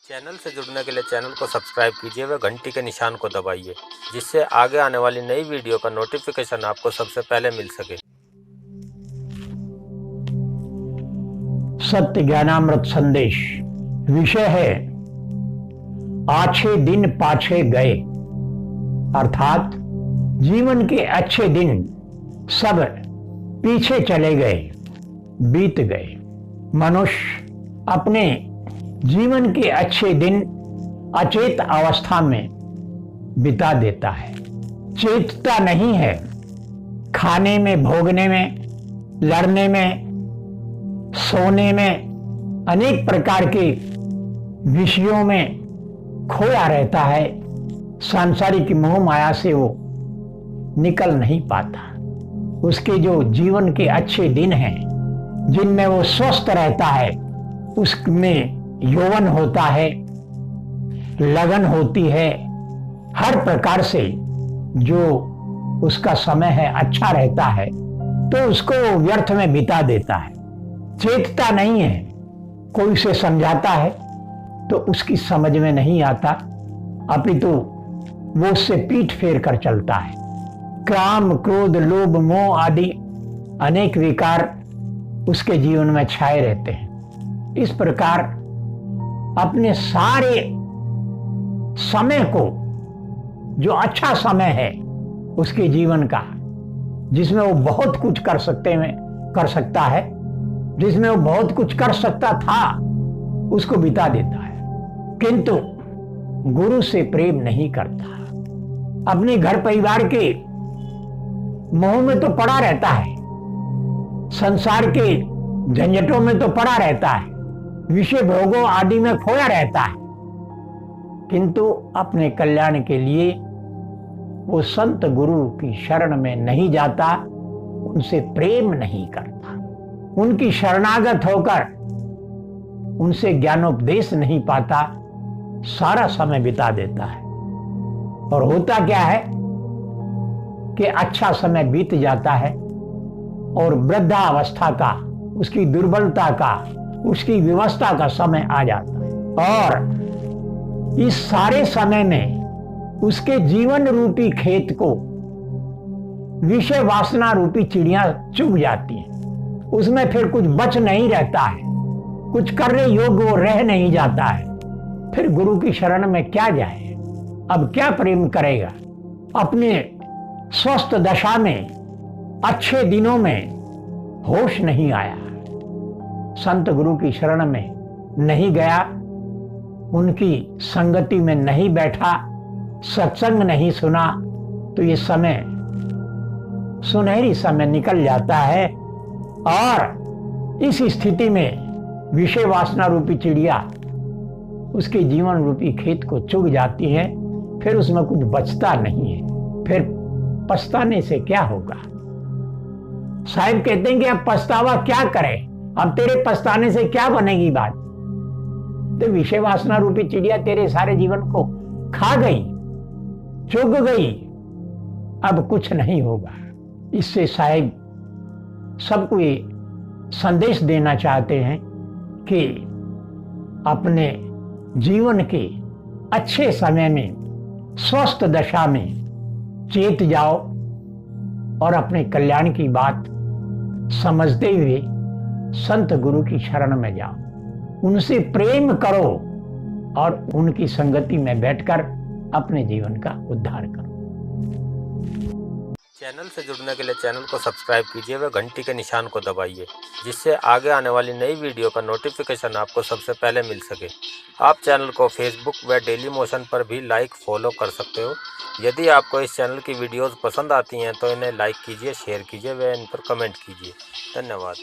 Channel से जुड़ने के लिए चैनल को सब्सक्राइब कीजिए व घंटी के निशान को दबाइए, जिससे आगे आने वाली नई वीडियो का नोटिफिकेशन आपको सबसे पहले मिल सके। सत्य ज्ञानामृत संदेश विषय है आछे दिन पाछे गए, अर्थात जीवन के अच्छे दिन सब पीछे चले गए, बीत गए। मनुष्य अपने जीवन के अच्छे दिन अचेत अवस्था में बिता देता है, चेतता नहीं है। खाने में, भोगने में, लड़ने में, सोने में, अनेक प्रकार के विषयों में खोया रहता है। सांसारिक मोह माया से वो निकल नहीं पाता। उसके जो जीवन के अच्छे दिन हैं, जिनमें वो स्वस्थ रहता है, उसमें यौवन होता है, लगन होती है, हर प्रकार से जो उसका समय है अच्छा रहता है, तो उसको व्यर्थ में बिता देता है। चेतता नहीं है। कोई उसे समझाता है तो उसकी समझ में नहीं आता, अपितु वो उससे पीठ फेर कर चलता है। काम, क्रोध, लोभ, मोह आदि अनेक विकार उसके जीवन में छाए रहते हैं। इस प्रकार अपने सारे समय को, जो अच्छा समय है उसके जीवन का, जिसमें वो बहुत कुछ कर सकता है, जिसमें वो बहुत कुछ कर सकता था, उसको बिता देता है। किंतु गुरु से प्रेम नहीं करता। अपने घर परिवार के मोह में तो पड़ा रहता है, संसार के झंझटों में तो पड़ा रहता है, विषय भोगों आदि में खोया रहता है, किंतु अपने कल्याण के लिए वो संत गुरु की शरण में नहीं जाता, उनसे प्रेम नहीं करता, उनकी शरणागत होकर उनसे ज्ञानोपदेश नहीं पाता, सारा समय बिता देता है। और होता क्या है कि अच्छा समय बीत जाता है और वृद्धावस्था का, उसकी दुर्बलता का, उसकी विवस्था का समय आ जाता है। और इस सारे समय में उसके जीवन रूपी खेत को विषय वासना रूपी चिड़ियां चुग जाती हैं। उसमें फिर कुछ बच नहीं रहता है, कुछ करने योग्य वो रह नहीं जाता है। फिर गुरु की शरण में क्या जाए? अब क्या प्रेम करेगा? अपने स्वस्थ दशा में, अच्छे दिनों में होश नहीं आया, संत गुरु की शरण में नहीं गया, उनकी संगति में नहीं बैठा, सत्संग नहीं सुना, तो ये समय सुनहरी समय निकल जाता है। और इस स्थिति में विषय वासना रूपी चिड़िया उसके जीवन रूपी खेत को चुग जाती है। फिर उसमें कुछ बचता नहीं है। फिर पछताने से क्या होगा? साहिब कहते हैं कि अब पछतावा क्या करें, अब तेरे पछताने से क्या बनेगी बात? तो विषय वासना रूपी चिड़िया तेरे सारे जीवन को खा गई, चुग गई, अब कुछ नहीं होगा। इससे साहिब सबको ये संदेश देना चाहते हैं कि अपने जीवन के अच्छे समय में, स्वस्थ दशा में चेत जाओ और अपने कल्याण की बात समझते हुए संत गुरु की शरण में जाओ, उनसे प्रेम करो और उनकी संगति में बैठकर अपने जीवन का उद्धार करो। चैनल से जुड़ने के लिए चैनल को सब्सक्राइब कीजिए व घंटी के निशान को दबाइए, जिससे आगे आने वाली नई वीडियो का नोटिफिकेशन आपको सबसे पहले मिल सके। आप चैनल को फेसबुक व डेली मोशन पर भी लाइक, फॉलो कर सकते हो। यदि आपको इस चैनल की वीडियोस पसंद आती हैं तो इन्हें लाइक कीजिए, शेयर कीजिए व इन पर कमेंट कीजिए। धन्यवाद।